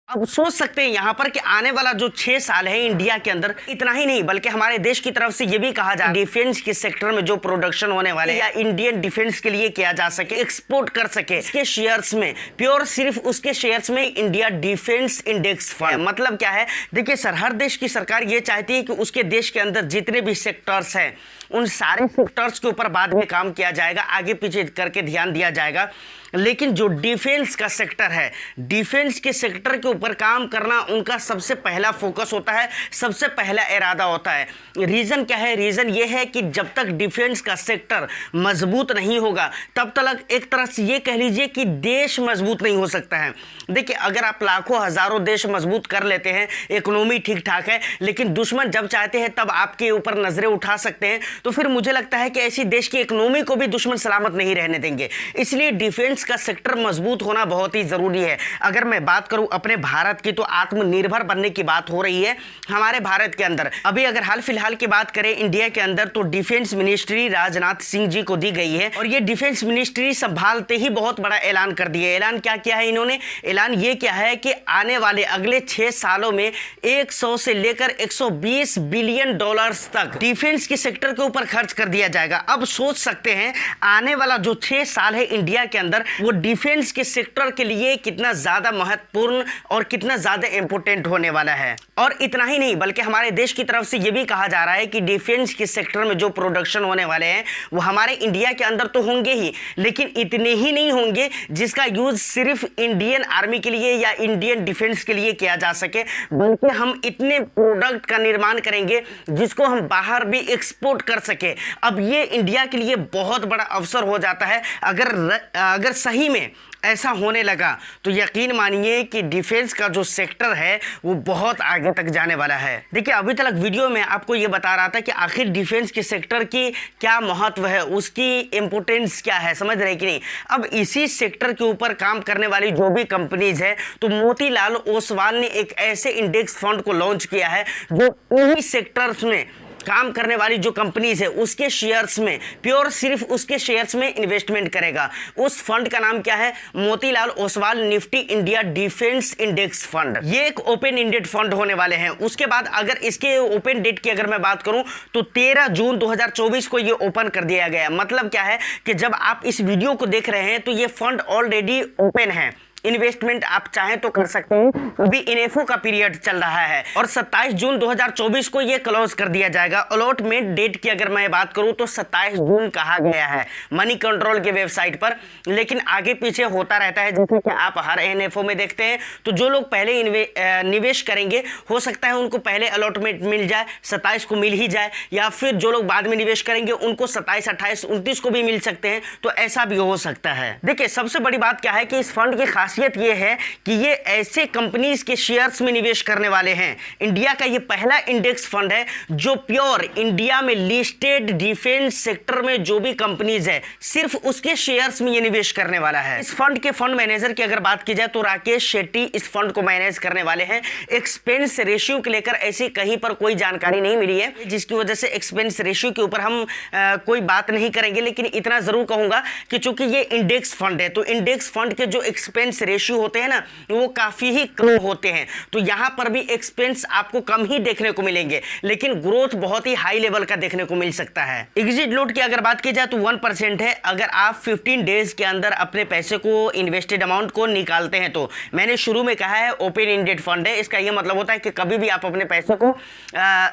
अब सोच सकते हैं यहाँ पर कि आने वाला जो 6 साल है इंडिया के अंदर, इतना ही नहीं बल्कि हमारे देश की तरफ से ये भी कहा जाए डिफेंस के सेक्टर में जो प्रोडक्शन होने वाले या इंडियन डिफेंस के लिए किया जा सके, एक्सपोर्ट कर सके, इसके शेयर्स में प्योर सिर्फ उसके शेयर्स में इंडिया डिफेंस इंडेक्स फंड। मतलब क्या है, देखिए सर, हर देश की सरकार ये चाहती है कि उसके देश के अंदर जितने भी सेक्टर्स हैं उन सारे सेक्टर्स के ऊपर बाद में काम किया जाएगा, आगे पीछे करके ध्यान दिया जाएगा। लेकिन जो डिफेंस का सेक्टर है, डिफेंस के सेक्टर के ऊपर काम करना उनका सबसे पहला फोकस होता है, सबसे पहला इरादा होता है। रीज़न क्या है? रीज़न ये है कि जब तक डिफेंस का सेक्टर मजबूत नहीं होगा तब तक एक तरह से ये कह लीजिए कि देश मजबूत नहीं हो सकता है। देखिए, अगर आप लाखों हज़ारों देश मजबूत कर लेते हैं, इकोनॉमी ठीक ठाक है, लेकिन दुश्मन जब चाहते हैं तब आपके ऊपर नज़रें उठा सकते हैं, तो फिर मुझे लगता है कि ऐसी देश की इकोनॉमी को भी दुश्मन सलामत नहीं रहने देंगे। इसलिए डिफेंस का सेक्टर मजबूत होना बहुत ही जरूरी है। अगर मैं बात करूं अपने भारत की, तो आत्मनिर्भर बनने की बात हो रही है हमारे भारत के अंदर। अभी अगर हाल फिलहाल की बात करें इंडिया के अंदर, तो डिफेंस मिनिस्ट्री राजनाथ सिंह जी को दी गई है और ये डिफेंस मिनिस्ट्री संभालते ही बहुत बड़ा ऐलान कर दिया। ऐलान क्या किया है इन्होंने? ऐलान ये क्या है कि आने वाले अगले 6 सालों में 100 से लेकर 120 बिलियन डॉलर्स तक डिफेंस के सेक्टर के ऊपर खर्च कर दिया जाएगा। अब सोच सकते हैं आने वाला जो 6 साल है इंडिया के अंदर, वो डिफेंस के सेक्टर के लिए कितना ज्यादा महत्वपूर्ण और कितना ज्यादा इंपॉर्टेंट होने वाला है। और इतना ही नहीं बल्कि हमारे देश की तरफ से यह भी कहा जा रहा है कि डिफेंस के सेक्टर में जो प्रोडक्शन होने वाले हैं वो हमारे इंडिया के अंदर तो होंगे ही, लेकिन इतने ही नहीं होंगे जिसका यूज सिर्फ इंडियन आर्मी के लिए या इंडियन डिफेंस के लिए किया जा सके, बल्कि हम इतने प्रोडक्ट का निर्माण करेंगे जिसको हम बाहर भी एक्सपोर्ट कर सके। अब ये इंडिया के लिए बहुत बड़ा अवसर हो जाता है। अगर सही में ऐसा होने लगा तो यकीन मानिए कि डिफेंस का जो सेक्टर है वो बहुत आगे तक जाने वाला है। देखिए, अभी तक वीडियो में आपको ये बता रहा था कि आखिर डिफेंस के सेक्टर की क्या महत्व है, उसकी इंपॉर्टेंस क्या है, समझ रहे कि नहीं। अब इसी सेक्टर के ऊपर काम करने वाली जो भी कंपनीज है, तो मोतीलाल ओसवाल ने एक ऐसे इंडेक्स फंड को लॉन्च किया है जो इन्हीं सेक्टर्स में काम करने वाली जो कंपनीज है उसके शेयर्स में, प्योर सिर्फ उसके शेयर्स में इन्वेस्टमेंट करेगा। उस फंड का नाम क्या है? Motilal Oswal Nifty India defence index fund. ये एक ओपन एंडेड फंड होने वाले हैं। उसके बाद अगर इसके ओपन डेट की अगर मैं बात करूं तो 13 जून 2024 को ये ओपन कर दिया गया। मतलब क्या है कि जब आप इस वीडियो को देख रहे हैं तो ये फंड ऑलरेडी ओपन है, इन्वेस्टमेंट आप चाहें तो कर सकते हैं। अभी इनेफो का पीरियड चल रहा है और 27 जून 2024 को ये क्लोज कर दिया जाएगा। अलॉटमेंट डेट की अगर मैं बात करूं तो 27 जून कहा गया है मनी कंट्रोल के वेबसाइट पर, लेकिन आगे पीछे होता रहता है जैसे कि आप हर इनेफो में देखते हैं। तो जो लोग पहले निवेश करेंगे हो सकता है उनको पहले अलॉटमेंट मिल जाए, 27 को मिल ही जाए, या फिर जो लोग बाद में निवेश करेंगे उनको 27, 28, 29 को भी मिल सकते हैं। तो ऐसा भी हो सकता है। देखिए, सबसे बड़ी बात क्या है कि इस फंड की खासियत ये है कि ये ऐसे कंपनीज के शेयर्स में निवेश करने वाले हैं। इंडिया का ये पहला इंडेक्स फंड है जो प्योर इंडिया में लिस्टेड डिफेंस सेक्टर में जो भी कंपनीज है सिर्फ उसके शेयर्स में ये निवेश करने वाला है। इस फंड के फंड मैनेजर की अगर बात की जाए तो राकेश शेट्टी इस फंड को मैनेज करने वाले हैं। एक्सपेंस रेशियो को लेकर ऐसी कहीं पर कोई जानकारी नहीं मिली है, जिसकी वजह से एक्सपेंस रेशियो के ऊपर हम कोई बात नहीं करेंगे, लेकिन इतना जरूर कहूंगा कि चूंकि ये इंडेक्स फंड है तो इंडेक्स फंड के जो एक्सपेंस रेशियो होते हैं ना वो काफी ही कम होते हैं। तो यहां पर भी एक्सपेंस आपको कम ही देखने को मिलेंगे, लेकिन ग्रोथ बहुत ही हाई लेवल का देखने को मिल सकता है। एग्जिट लोड की अगर बात की जाए तो 1% है। अगर आप 15 डेज के अंदर अपने पैसे को, इन्वेस्टेड अमाउंट को निकालते हैं तो मैंने शुरू में कहा है ओपन एंडेड फंड है। इसका यह मतलब होता है कि कभी भी आप अपने पैसे को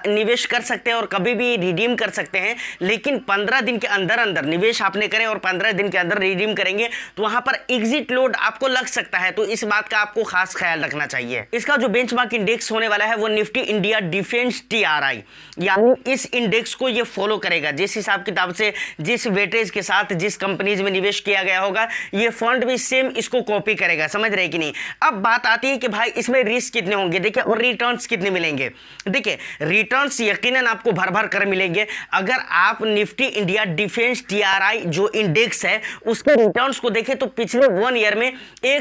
निवेश कर सकते हैं और कभी भी रिडीम कर सकते हैं, लेकिन 15 दिन के अंदर अंदर निवेश आपने करें और 15 दिन के अंदर रिडीम करेंगे तो वहां पर एग्जिट लोड आपको लग सकता है। तो इस बात का आपको खास ख्याल रखना चाहिए। इसका जो बेंचमार्क इंडेक्स होने वाला है वो निफ्टी इंडिया डिफेंस टीआरआई, यानी इस इंडेक्स को ये फॉलो करेगा। जिस हिसाब किताब से, जिस वेटेज के साथ जिस कंपनीज में निवेश किया गया होगा, ये फंड भी सेम इसको कॉपी करेगा। समझ रहे कि नहीं। अब बात आती है कि भाई इसमें रिस्क कितने होंगे, देखिए, और रिटर्न्स कितने मिलेंगे। देखिए, रिटर्न्स यकीनन आपको भर भर कर मिलेंगे। अगर आप निफ्टी इंडिया डिफेंस टीआरआई जो इंडेक्स है उसके रिटर्न्स को देखें तो पिछले 1 ईयर में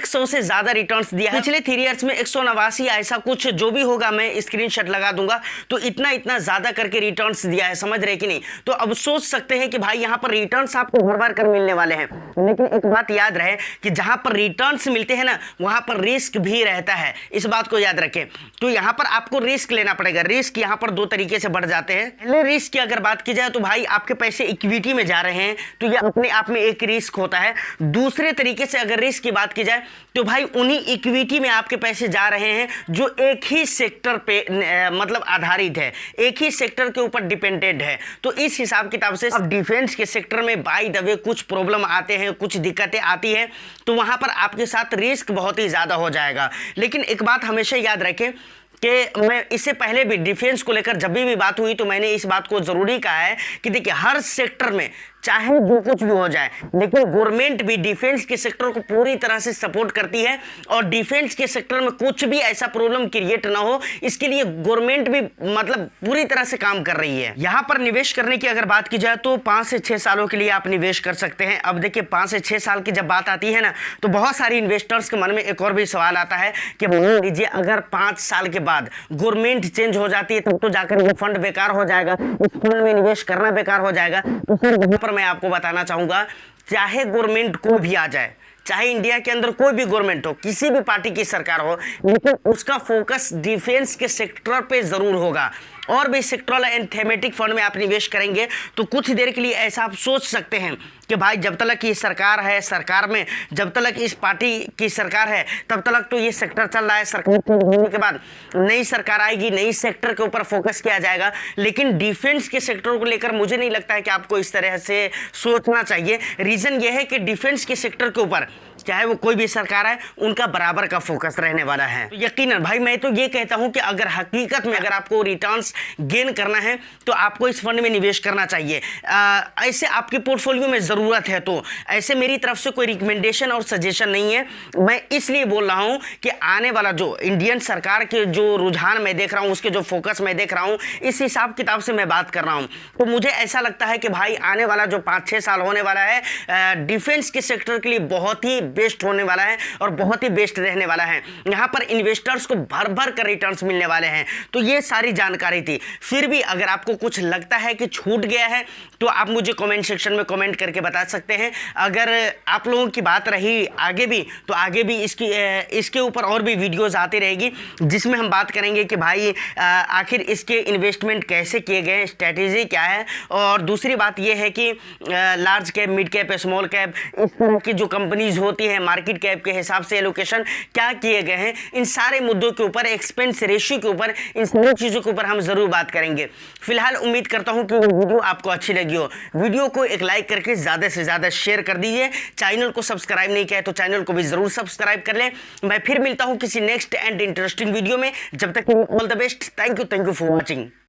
100 से ज्यादा रिटर्न्स दिया है। पिछले 3 इयर्स में 189 ऐसा कुछ जो भी होगा, मैं स्क्रीनशॉट लगा दूंगा। तो इतना ज्यादा करके रिटर्न्स दिया है, समझ रहे कि नहीं। तो अब सोच सकते हैं कि भाई यहाँ पर रिटर्न्स आपको भर भर कर मिलने वाले हैं, लेकिन एक बात याद रहे कि जहां पर रिटर्न्स मिलते हैं ना, वहां पर रिस्क भी रहता है, इस बात को याद रखें। तो यहाँ पर आपको रिस्क लेना पड़ेगा। रिस्क यहाँ पर 2 तरीके से बढ़ जाते हैं। पहले रिस्क की अगर बात की जाए तो भाई आपके पैसे इक्विटी में जा रहे हैं, तो ये अपने आप में एक रिस्क होता है। दूसरे तरीके से अगर रिस्क की बात की जाए तो भाई उन्हीं इक्विटी में आपके पैसे जा रहे हैं जो एक ही सेक्टर पे मतलब आधारित है, एक ही सेक्टर के ऊपर डिपेंडेंट है। तो इस हिसाब किताब से अब डिफेंस के सेक्टर में बाय द वे कुछ प्रॉब्लम आते हैं, कुछ दिक्कतें आती हैं, तो वहां पर आपके साथ रिस्क बहुत ही ज्यादा हो जाएगा। लेकिन एक बात हमेशा याद रखें कि मैं इससे पहले भी डिफेंस को लेकर जब भी बात हुई तो मैंने इस बात को जरूरी कहा है कि देखिए, हर सेक्टर में चाहे जो कुछ भी हो जाए, लेकिन गवर्नमेंट भी डिफेंस के सेक्टर को पूरी तरह से सपोर्ट करती है, और डिफेंस के सेक्टर में कुछ भी ऐसा प्रॉब्लम क्रिएट ना हो, इसके लिए गवर्नमेंट भी मतलब पूरी तरह से काम कर रही है। यहाँ पर निवेश करने की अगर बात की जाए तो 5 से 6 सालों के लिए आप निवेश कर सकते हैं। अब देखिए, 5 से 6 साल की जब बात आती है ना, तो बहुत सारी इन्वेस्टर्स के मन में एक और भी सवाल आता है कि मान लीजिए अगर 5 साल के बाद गवर्नमेंट चेंज हो जाती है, तब तो जाकर ये फंड बेकार हो जाएगा, इस फंड में निवेश करना बेकार हो जाएगा। तो सर वहां पर मैं आपको बताना चाहूंगा, चाहे गवर्नमेंट को भी आ जाए, चाहे इंडिया के अंदर कोई भी गवर्नमेंट हो, किसी भी पार्टी की सरकार हो, लेकिन उसका फोकस डिफेंस के सेक्टर पे जरूर होगा। और भी सेक्टरल एंड थेमेटिक फंड में आप निवेश करेंगे तो कुछ देर के लिए ऐसा आप सोच सकते हैं कि भाई जब तक ये सरकार है, सरकार में जब तक इस पार्टी की सरकार है, तब तक तो ये सेक्टर चल रहा है। सरकार चेंज होने के बाद नई सरकार आएगी, नई सेक्टर के ऊपर फोकस किया जाएगा। लेकिन डिफेंस के सेक्टर को लेकर मुझे नहीं लगता है कि आपको इस तरह से सोचना चाहिए। रीजन ये है कि डिफेंस के सेक्टर के ऊपर चाहे वो कोई भी सरकार है, उनका बराबर का फोकस रहने वाला है। तो यकीनन भाई मैं तो ये कहता हूं कि अगर हकीकत में अगर आपको रिटर्न्स गेन करना है तो आपको इस फंड में निवेश करना चाहिए। ऐसे आपके पोर्टफोलियो में ज़रूरत है तो ऐसे मेरी तरफ से कोई रिकमेंडेशन और सजेशन नहीं है। मैं इसलिए बोल रहा हूं कि आने वाला जो इंडियन सरकार के जो रुझान मैं देख रहा हूं, उसके जो फोकस मैं देख रहा हूं, इस हिसाब किताब से मैं बात कर रहा हूं। तो मुझे ऐसा लगता है कि भाई आने वाला जो 5-6 साल होने वाला है डिफेंस के सेक्टर के लिए बहुत ही बेस्ट होने वाला है और बहुत ही बेस्ट रहने वाला है। यहाँ पर इन्वेस्टर्स को भर भर कर रिटर्न्स मिलने वाले हैं। तो ये सारी जानकारी थी। फिर भी अगर आपको कुछ लगता है कि छूट गया है तो आप मुझे कमेंट सेक्शन में कमेंट करके बता सकते हैं। अगर आप लोगों की बात रही आगे भी तो आगे भी इसके ऊपर और भी वीडियोस आती रहेगी जिसमें हम बात करेंगे कि भाई आखिर इसके इन्वेस्टमेंट कैसे किए गए, स्ट्रेटेजी क्या है। और दूसरी बात यह है कि large cap, mid cap, small cap, इस तरह की जो कंपनीज होती हैं मार्केट कैप के हिसाब से एलोकेशन क्या किए गए हैं, इन सारे मुद्दों के ऊपर, एक्सपेंस रेशियो के ऊपर, इन सारी चीज़ों के ऊपर हम जरूर बात करेंगे। फिलहाल उम्मीद करता हूं कि वीडियो आपको अच्छी लगी हो। वीडियो को एक लाइक करके ज़्यादा से ज़्यादा शेयर कर दीजिए। चैनल को सब्सक्राइब नहीं किया है तो चैनल को भी जरूर सब्सक्राइब कर लें। मैं फिर मिलता हूं किसी नेक्स्ट एंड इंटरेस्टिंग वीडियो में। जब तक all the best. Thank you for watching.